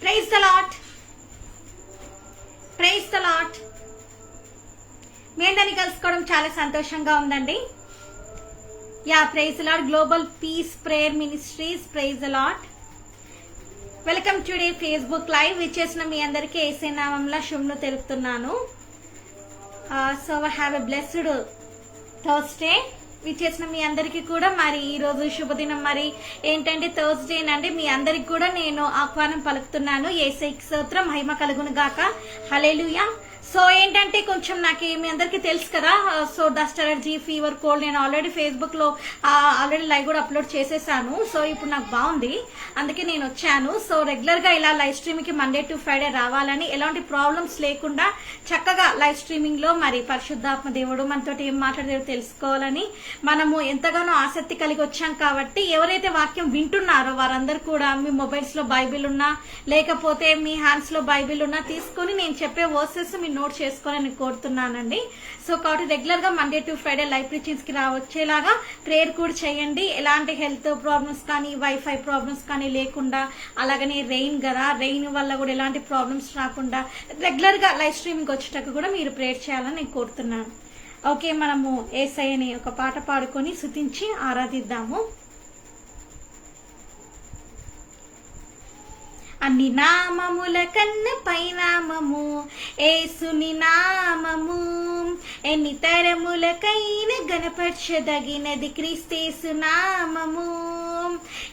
Praise the lord, praise the lord. మీ అందరిని కలుసుకోవడం చాలా సంతోషంగా ఉందండి. Praise the lord. Global peace prayer ministries, praise the lord. Welcome today Facebook live. విచ్చేసిన మీ అందరికీ యేసయ్య నామములో శుభములు తెలుపుతున్నాను. So have a blessed Thursday. విచ్చేసిన మీ అందరికీ కూడా మరి ఈ రోజు శుభదినం. మరి ఏంటంటే థర్స్డే నండి. మీ అందరికి కూడా నేను ఆహ్వానం పలుకుతున్నాను. యేసయ్యకి స్తోత్రం, మహిమ కలుగును గాక. హల్లెలూయా. సో ఏంటంటే కొంచెం నాకు మీ అందరికీ తెలుసు కదా. So dust allergy, fever, cold. నేను ఆల్రెడీ ఫేస్బుక్ లో ఆల్రెడీ లైవ్ కూడా అప్లోడ్ చేసేసాను. సో ఇప్పుడు నాకు బాగుంది, అందుకే నేను వచ్చాను. సో రెగ్యులర్ గా ఇలా లైవ్ స్ట్రీమింగ్ కి మండే టు ఫ్రైడే రావాలని, ఎలాంటి ప్రాబ్లమ్స్ లేకుండా చక్కగా లైవ్ స్ట్రీమింగ్ లో మరి పరిశుద్ధాత్మ దేవుడు మనతో ఏం మాట్లాడేదో తెలుసుకోవాలని మనము ఎంతగానో ఆసక్తి కలిగి వచ్చాం. కాబట్టి ఎవరైతే వాక్యం వింటున్నారో వారందరూ కూడా మీ మొబైల్స్ లో బైబిల్ ఉన్నా లేకపోతే మీ హ్యాండ్స్ లో బైబిల్ ఉన్నా తీసుకొని నేను చెప్పే వర్సెస్ మీ నోట్ చేసుకోవాలని కోరుతున్నానండి. సో కాబట్టి రెగ్యులర్ గా Monday to Friday live preachings కి వచ్చేలాగా ప్రేయర్ కూడా చేయండి. ఎలాంటి హెల్త్ ప్రాబ్లమ్స్ కానీ వైఫై ప్రాబ్లమ్స్ కానీ లేకుండా, అలాగనే రెయిన్ కదా, రెయిన్ వల్ల కూడా ఎలాంటి ప్రాబ్లమ్స్ రాకుండా రెగ్యులర్ గా లైవ్ స్ట్రీమింగ్ వచ్చేటప్పుడు కూడా మీరు ప్రేయర్ చేయాలని నేను కోరుతున్నాను. ఓకే, మనము యేసయ్యని ఒక పాట పాడుకొని స్తుతించి ఆరాధిద్దాము. అన్ని నామముల కన్న పైనామము యేసుని నామము, ఎన్ని తరములకైన గణపరచదగినది క్రీస్తేసు నామము.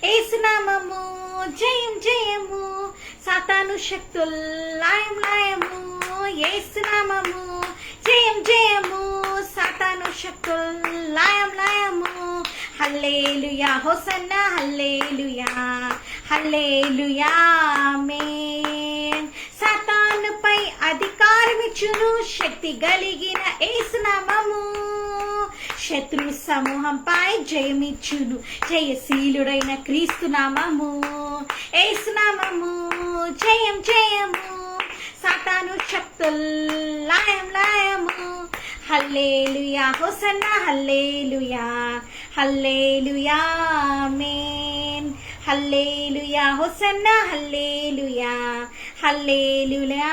యేసు నామము జయం జయము, సాతాను శక్తుల్ లాయం లాయము. యేసు నామము జయం జయము, సాతాను శక్తుల్ లాయం లాయము. హల్లెలూయా, హోసన్నా హల్లెలూయా, హల్లెలూయా ఆమేన్. సాతానుపై అధికారమిచ్చును శక్తి కలిగిన యేసు నామము, శత్రు సమూహంపై జయమిచ్చును జయశీలుడైన క్రీస్తు నామము. యేసు నామము జయం జయము, సాతాను శక్తుల్ లాయం లాయము. హల్లెలూయా, హోసన్నా హల్లెలూయా, హల్లెలూయా ఆమేన్. హల్లెలూయా, హోసన్నా హల్లెలూయా, హల్లెలూయా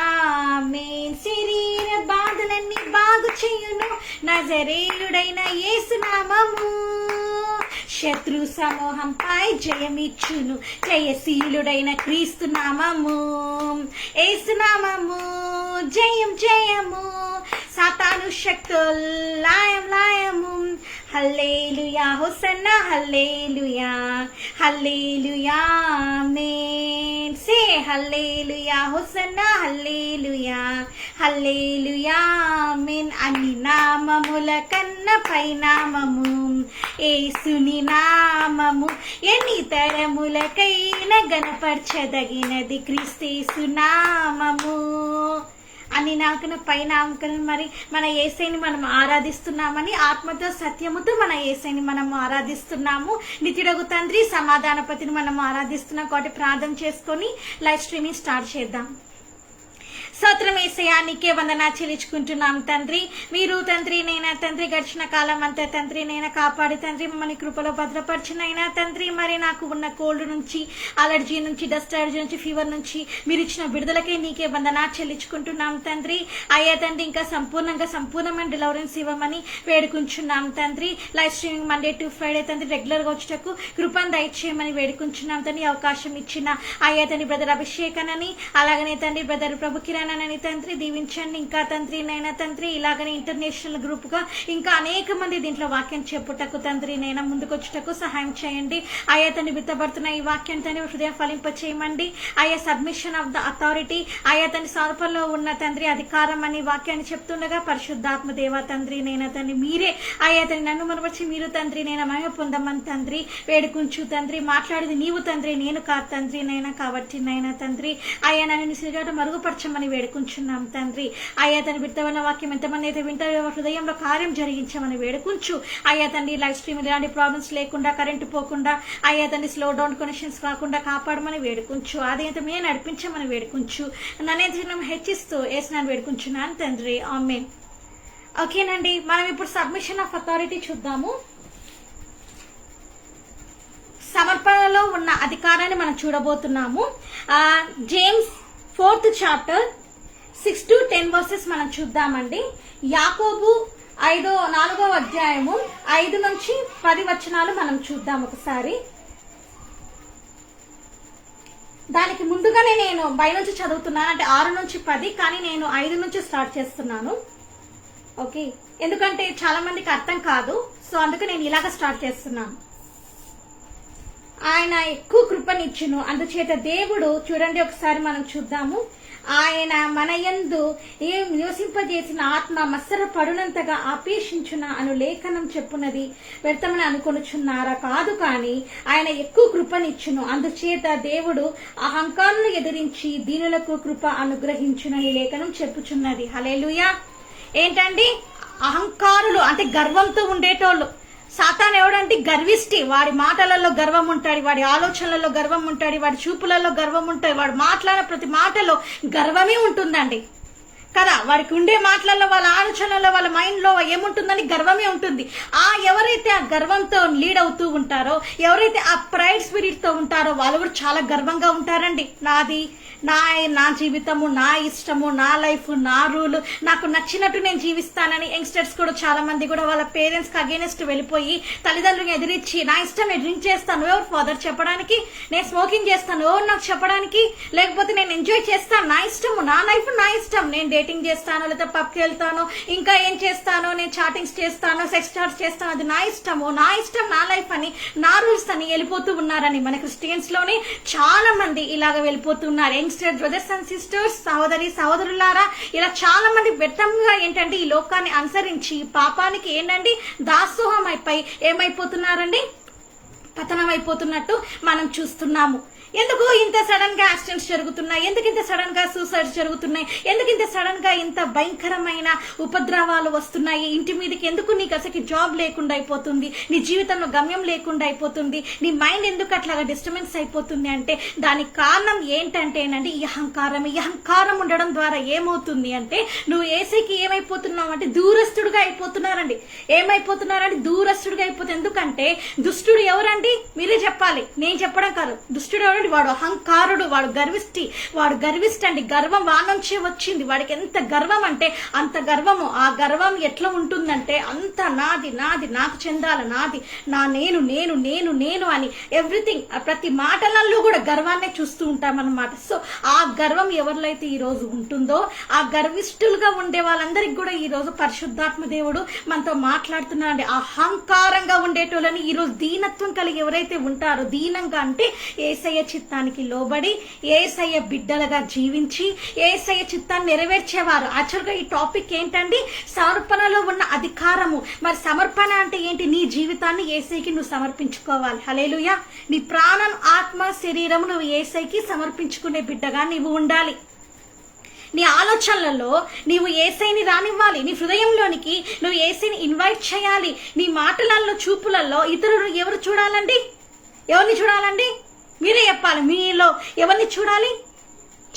ఆమేన్. శరీర బాధలన్నీ బాగు చేయును నజరేయుడైన యేసు నామము, శత్రు సమూహంపై జయమిచ్చును జయశీలుడైన క్రీస్తు నామము. యేసు నామము జయం జయము, సాతాను శక్తుల్ లాయం లాయము. హల్లెలూయా, హోసన్నా హల్లెలూయా, హల్లెలూయా ఆమేన్. సే హల్లెలూయా, హోసన్నా హల్లెలూయా, హల్లెలూయా ఆమేన్. అన్ని నామముల కన్న పైనామము యేసుని నామము, ఎన్ని తరములకైన గణపరచదగినది క్రీస్తేసు నామము. అని నాకున పైనామకను మరి మన యేసయ్యని మనం ఆరాధిస్తున్నామని, ఆత్మతో సత్యముతో మన యేసయ్యని మనం ఆరాధిస్తున్నాము. నిత్యుడగు తండ్రి సమాధానపతిని మనం ఆరాధిస్తున్నాం. కాబట్టి ప్రార్థన చేసుకొని లైవ్ స్ట్రీమింగ్ స్టార్ట్ చేద్దాం. స్తోత్రం యేసయ్యా, నీకే వందనా చెల్లించుకుంటున్నాం తండ్రి. మీరు తండ్రి నైనా తండ్రి గడిచిన కాలం అంతా తండ్రి నైనా కాపాడి తండ్రి మమ్మల్ని కృపలో భద్రపరిచినైనా తండ్రి. మరి నాకు ఉన్న కోల్డ్ నుంచి, అలర్జీ నుంచి, డస్ట్ అలర్జీ నుంచి, ఫీవర్ నుంచి మీరు ఇచ్చిన విడుదలకే నీకే వందనా చెల్లించుకుంటున్నాం తండ్రి. అయ్యా తండ్రి ఇంకా సంపూర్ణమైన డెలివరెన్స్ ఇవ్వమని వేడుకుంటున్నాం తండ్రి. Live streaming Monday to Friday తండ్రి రెగ్యులర్ గా వచ్చేటకు కృపను దయచేయమని వేడుకుంటున్నాం తండ్రి. అవకాశం ఇచ్చిన అయ్యా తండ్రి బ్రదర్ అభిషేకన్ అని, అలాగనే తండ్రి బ్రదర్ ప్రభు కిరణ్ అని తండ్రి దీవించండి. ఇంకా తండ్రి నైనా తండ్రి ఇలాగనే ఇంటర్నేషనల్ గ్రూప్ గా ఇంకా అనేక మంది దీంట్లో వాక్యం చెప్పుటకు తండ్రి నైనా ముందుకొచ్చుటకు సహాయం చేయండి. అయ్యా తండ్రి విత్తబడుతున్న ఈ వాక్యం తండ్రి హృదయం ఫలింప చేయమండి. అయ్యా సబ్మిషన్ ఆఫ్ ద అథారిటీ, అయ్యా తండ్రి స్వరూపంలో ఉన్న తండ్రి అధికారం అని వాక్యాన్ని చెప్తుండగా పరిశుద్ధాత్మ దేవ తండ్రి నైనా తండ్రి మీరే అయ్యా తండ్రి నన్ను మనపరిచి మీరు తండ్రి నైనా మహిమ పొందమని తండ్రి వేడుకుంచు తండ్రి. మాట్లాడేది నీవు తండ్రి, నేను కాదు తండ్రి నైనా. కాబట్టి నైనా తండ్రి అయ్యా నన్ను సిరిగాట మరుగుపరచమని వేడుకుంటున్నాం తండ్రి. అయ్యా తండ్రి విత్తబడిన వాక్యం ఎంతమంది అయితే వింటారో హృదయంలో కార్యం జరిగించమని వేడుకుంటూ అయ్యా తండ్రి లైవ్ స్ట్రీమ్ ఎలాంటి ప్రాబ్లమ్స్ లేకుండా, కరెంటు పోకుండా, అయ్యా తండ్రి స్లో డౌన్ కనెక్షన్స్ కాకుండా కాపాడమని వేడుకుంటూ, అదేంత మీద నడిపించమని వేడుకుంటూ, నన్ను హెచ్చిస్తూ వేసినాను వేడుకుంటున్నాను తండ్రి. ఆమేన్. ఓకేనండి, మనం ఇప్పుడు సబ్మిషన్ ఆఫ్ అథారిటీ చూద్దాము. సమర్పణలో ఉన్న అధికారాన్ని మనం చూడబోతున్నాము. జేమ్స్ చాప్టర్ 6 to 10 వర్సెస్ మనం చూద్దామండి. యాకోబు 4వ అధ్యాయము 5 నుంచి 10 వచనాలు మనం చూద్దాం ఒకసారి. దానికి ముందుగానే నేను బై నుంచి చదువుతున్నాను, అంటే 6 నుంచి 10, కానీ నేను 5 నుంచి స్టార్ట్ చేస్తున్నాను. ఓకే, ఎందుకంటే చాలా మందికి అర్థం కాదు, సో అందుకే నేను ఇలాగ స్టార్ట్ చేస్తున్నాను. ఆయన ఎక్కువ కృపనిచ్చును, అందుచేత దేవుడు, చూడండి ఒకసారి మనం చూద్దాము, ఆయన మన యందు నివసింపజేసిన ఆత్మ మత్సర పడునంతగా ఆపేక్షించున అను లేఖనం చెప్పున్నది వ్యర్థమని అనుకొనుచున్నారా? కాదు, కానీ ఆయన ఎక్కువ కృపనిచ్చును, అందుచేత దేవుడు అహంకారులను ఎదిరించి దీనులకు కృప అనుగ్రహించునని లేఖనం చెప్పుచున్నది. హల్లెలూయా. ఏంటండి? అహంకారులు అంటే గర్వంతో ఉండేటోళ్ళు. సాతాను ఎవడంటే గర్విష్టి. వాడి మాటలలో గర్వం ఉంటాడు, వాడి ఆలోచనలలో గర్వం ఉంటాడు, వాడి చూపులలో గర్వం ఉంటుంది, వాడు మాట్లాడే ప్రతి మాటలో గర్వమే ఉంటుందండి కదా. వాడికి ఉండే మాటలలో, వాళ్ళ ఆలోచనలలో, వాళ్ళ మైండ్ లో ఏముంటుందని గర్వమే ఉంటుంది. ఎవరైతే ఆ గర్వంతో లీడ్ అవుతూ ఉంటారో, ఎవరైతే ఆ ప్రైడ్ స్పిరిట్ తో ఉంటారో, వాళ్ళు కూడా చాలా గర్వంగా ఉంటారండి. నాది, నా జీవితము, నా ఇష్టము, నా లైఫ్, నా రూల్, నాకు నచ్చినట్టు నేను జీవిస్తానని యంగ్స్టర్స్ కూడా చాలా మంది కూడా వాళ్ళ పేరెంట్స్ కి అగేనెస్ట్ వెళ్ళిపోయి తల్లిదండ్రులను ఎదిరించి, నా ఇష్టం నేను డ్రింక్ చేస్తాను, ఎవరు ఫాదర్ చెప్పడానికి, నేను స్మోకింగ్ చేస్తాను, ఎవరు నాకు చెప్పడానికి, లేకపోతే నేను ఎంజాయ్ చేస్తాను, నా ఇష్టము, నా లైఫ్ నా ఇష్టం, నేను డేటింగ్ చేస్తాను, లేకపోతే పబ్కి వెళ్తాను, ఇంకా ఏం చేస్తాను, నేను చాటింగ్స్ చేస్తాను, సెక్స్ చాట్స్ చేస్తాను, అది నా ఇష్టము, నా ఇష్టం, నా లైఫ్ అని, నా రూల్స్ అని వెళ్ళిపోతూ ఉన్నారని మన క్రిస్టియన్స్ లోనే చాలా మంది ఇలాగ వెళ్ళిపోతున్నారు. యంగ్స్టర్ బ్రదర్స్ అండ్ సిస్టర్స్, సహోదరులారా, ఇలా చాలా మంది వ్యర్థంగా ఏంటంటే ఈ లోకాన్ని అనుసరించి పాపానికి ఏంటండి దాసోహం అయిపోయి ఏమైపోతున్నారండి, పతనం అయిపోతున్నట్టు మనం చూస్తున్నాము. ఎందుకు ఇంత సడన్ గా యాక్సిడెంట్స్ జరుగుతున్నాయి? ఎందుకు ఇంత సడన్ గా సూసైడ్స్ జరుగుతున్నాయి? ఎందుకు ఇంత సడన్ గా ఇంత భయంకరమైన ఉపద్రవాలు వస్తున్నాయి ఇంటి మీదకి? ఎందుకు నీకు అసలు జాబ్ లేకుండా అయిపోతుంది, నీ జీవితంలో గమ్యం లేకుండా అయిపోతుంది, నీ మైండ్ ఎందుకు అట్లాగా డిస్టర్బెన్స్ అయిపోతుంది అంటే దానికి కారణం ఏంటంటేనండి ఈ అహంకారం. ఈ అహంకారం ఉండడం ద్వారా ఏమవుతుంది అంటే నువ్వు ఏసైకి ఏమైపోతున్నావు అంటే దూరస్తుడుగా అయిపోతున్నారండి. ఏమైపోతున్నారండి? దూరస్తుడుగా అయిపోతుంది. ఎందుకంటే దుష్టుడు ఎవరండి? మీరే చెప్పాలి, నేను చెప్పడం కాదు. దుష్టుడు ఎవరండి? వాడు అహంకారుడు, వాడు గర్విష్టి అండి. గర్వం వాడి నుంచే వచ్చింది. వాడికి ఎంత గర్వం అంటే అంత గర్వము. ఆ గర్వం ఎట్లా ఉంటుందంటే అంత నాది, నాకు చెందాల, నాది, నేను నేను నేను నేను అని ఎవ్రీథింగ్, ప్రతి మాటలలో కూడా గర్వాన్నే చూస్తూ ఉంటామన్నమాట. సో ఆ గర్వం ఎవరిలో అయితే ఈ రోజు ఉంటుందో, ఆ గర్విష్ఠులుగా ఉండే వాళ్ళందరికీ కూడా ఈ రోజు పరిశుద్ధాత్మ దేవుడు మనతో మాట్లాడుతున్నారండి. అహంకారంగా ఉండేటోళ్ళని ఈ రోజు దీనత్వం కలిగి ఎవరైతే ఉంటారో, దీనంగా అంటే యేసయ్య చిత్తానికి లోబడి యేసయ్య బిడ్డలుగా జీవించి యేసయ్య చిత్తాన్ని నెరవేర్చేవారు. యాక్చువల్గా ఈ టాపిక్ ఏంటండి? సమర్పణలో ఉన్న అధికారము. మరి సమర్పణ అంటే ఏంటి? నీ జీవితాన్ని యేసయ్యకి నువ్వు సమర్పించుకోవాలి. హల్లెలూయా. నీ ప్రాణం, ఆత్మ, శరీరం నువ్వు యేసయ్యకి సమర్పించుకునే బిడ్డగా నీవు ఉండాలి. నీ ఆలోచనలలో నీవు యేసయ్యని రానివ్వాలి. నీ హృదయంలోనికి నువ్వు యేసయ్యని ఇన్వైట్ చేయాలి. నీ మాటలలో, చూపులలో ఇతరులు ఎవరు చూడాలండి? ఎవరిని చూడాలండి? మీరే చెప్పాలి. మీలో ఎవరిని చూడాలి?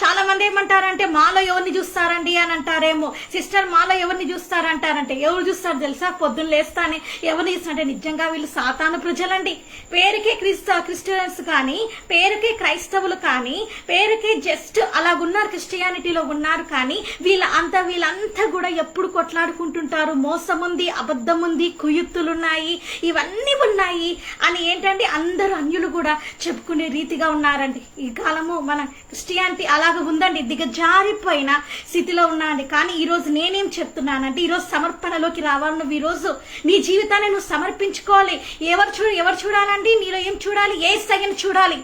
చాలా మంది ఏమంటారంటే మాలో ఎవరిని చూస్తారండి అని అంటారేమో. సిస్టర్ మాలో ఎవరిని చూస్తారంటారంటే ఎవరు చూస్తారు తెలుసా? పొద్దున్న లేస్తానే ఎవరిని చూస్తారంటే నిజంగా వీళ్ళు సాతాను ప్రజలండి. పేరుకే క్రిస్టియన్స్ కానీ, పేరుకే క్రైస్తవులు కానీ, పేరుకే జస్ట్ అలాగున్నారు, క్రిస్టియానిటీలో ఉన్నారు. కానీ వీళ్ళంతా కూడా ఎప్పుడు కొట్లాడుకుంటుంటారు. మోసం ఉంది, అబద్ధం ఉంది, కుయుక్తులున్నాయి, ఇవన్నీ ఉన్నాయి అని ఏంటంటే అందరూ అన్యులు కూడా చెప్పుకునే రీతిగా ఉన్నారండి. ఈ కాలము మన క్రిస్టియానిటీ అలా ఉందండి, దిగజారిపోయిన స్థితిలో ఉన్నాండి. కానీ ఈ రోజు నేనేం చెప్తున్నానంటే, ఈ రోజు సమర్పణలోకి రావాలి. నువ్వు ఈ రోజు నీ జీవితాన్ని నువ్వు సమర్పించుకోవాలి. ఎవరు చూడాలండి? నీలో ఏం చూడాలి? యేసయ్యని చూడాలి.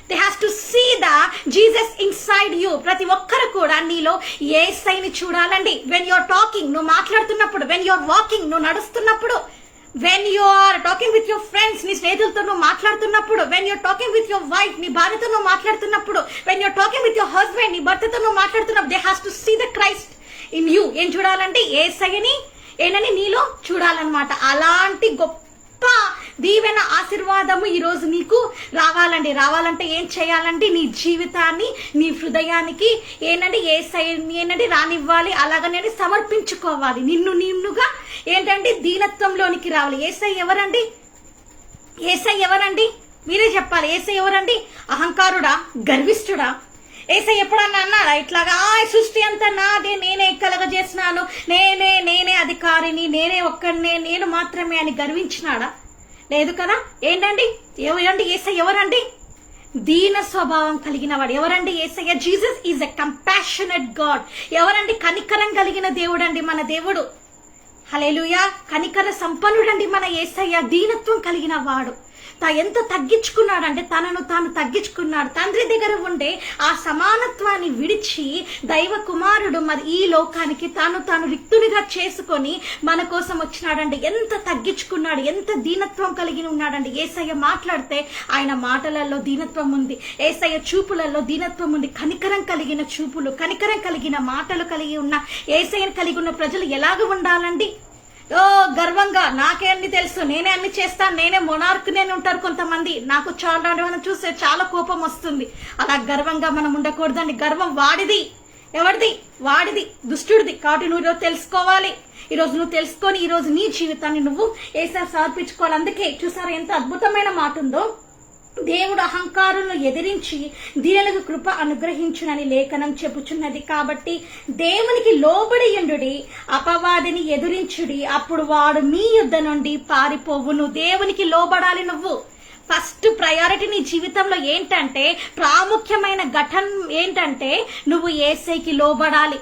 They has to see the Jesus inside you. ప్రతి ఒక్కరు కూడా నీలో యేసయ్యని చూడాలండి. When you are talking, నువ్వు మాట్లాడుతున్నప్పుడు, when you are walking, నువ్వు నడుస్తున్నప్పుడు, when you are talking with your friends, నీ స్నేహితులతో నువ్వు మాట్లాడుతున్నప్పుడు, when you are talking with your wife, నీ భార్యతో నువ్వు మాట్లాడుతున్నప్పుడు, when you are talking with your husband, నీ భర్తతో నువ్వు మాట్లాడుతున్నప్పుడు, they has to see the Christ in you. ఏం చూడాలంటే యేసయ్యని ఏంటని నీలో చూడాలన్నమాట. అలాంటి గొప్ప దీవెన, ఆశీర్వాదము ఈ రోజు నీకు రావాలంటే ఏం చేయాలంటే నీ జీవితాన్ని, నీ హృదయానికి ఏంటంటే రానివ్వాలి. అలాగనే సమర్పించుకోవాలి. నిన్నుగా ఏంటంటే దీనత్వంలోనికి రావాలి. యేసయ్య ఎవరండి? మీరే చెప్పాలి. యేసయ్య ఎవరండి? అహంకారుడా? గర్విష్ఠుడా? యేసయ్య ఎప్పుడన్నా అన్నాడా ఇట్లాగా సృష్టి అంతా నాదే, నేనే కలగజేసినాను, నేనే అధికారిని, నేనే ఒక్కడినే, నేను మాత్రమే అని గర్వించినాడా? లేదు కదా. ఏంటండి యేసయ్య ఎవరండి? దీన స్వభావం కలిగిన వాడు. ఎవరండి Yesayya? Jesus is a compassionate God. ఎవరండి? కనికరం కలిగిన దేవుడు అండి మన దేవుడు. హల్లెలూయా. కనికర సంపన్నుడండి మన యేసయ్య. దీనత్వం కలిగిన వాడు. ఎంత తగ్గించుకున్నాడంటే తనను తాను తగ్గించుకున్నాడు. తండ్రి దగ్గర ఉండే ఆ సమానత్వాన్ని విడిచి దైవ కుమారుడు మరి ఈ లోకానికి తాను రిక్తునిగా చేసుకొని మన కోసం వచ్చినాడండి. ఎంత తగ్గించుకున్నాడు, ఎంత దీనత్వం కలిగి ఉన్నాడండి. యేసయ్య మాట్లాడితే ఆయన మాటలలో దీనత్వం ఉంది, యేసయ్య చూపులలో దీనత్వం ఉంది. కనికరం కలిగిన చూపులు, కనికరం కలిగిన మాటలు కలిగి ఉన్న యేసయ్యను కలిగి ఉన్న ప్రజలు ఎలాగ ఉండాలండి? గర్వంగా నాకే అన్ని తెలుసు, నేనే అన్ని చేస్తాను, నేనే మొనార్క్ నేను ఉంటారు కొంతమంది. నాకు చాలా మనం చూస్తే చాలా కోపం వస్తుంది. అలా గర్వంగా మనం ఉండకూడదండి. గర్వం వాడిది. ఎవరిది? వాడిది, దుష్టుడిది. కాబట్టి నువ్వు ఈరోజు తెలుసుకోవాలి. ఈరోజు నువ్వు తెలుసుకొని ఈరోజు నీ జీవితాన్ని నువ్వు యేసయ్యకు సమర్పించుకోవాలి. అందుకే చూసారా ఎంత అద్భుతమైన మాట ఉందో. దేవుడు అహంకారులను ఎదిరించి దీనులకు కృప అనుగ్రహించునని లేఖనం చెప్పుచున్నది. కాబట్టి దేవునికి లోబడియుండుడి, అపవాదిని ఎదురించుడి, అప్పుడు వాడు మీ యుద్ధ నుండి పారిపోవును. దేవునికి లోబడాలి. నువ్వు ఫస్ట్ ప్రయారిటీ నీ జీవితంలో ఏంటంటే, ప్రాముఖ్యమైన ఘటన ఏంటంటే నువ్వు యేసయ్యకి లోబడాలి.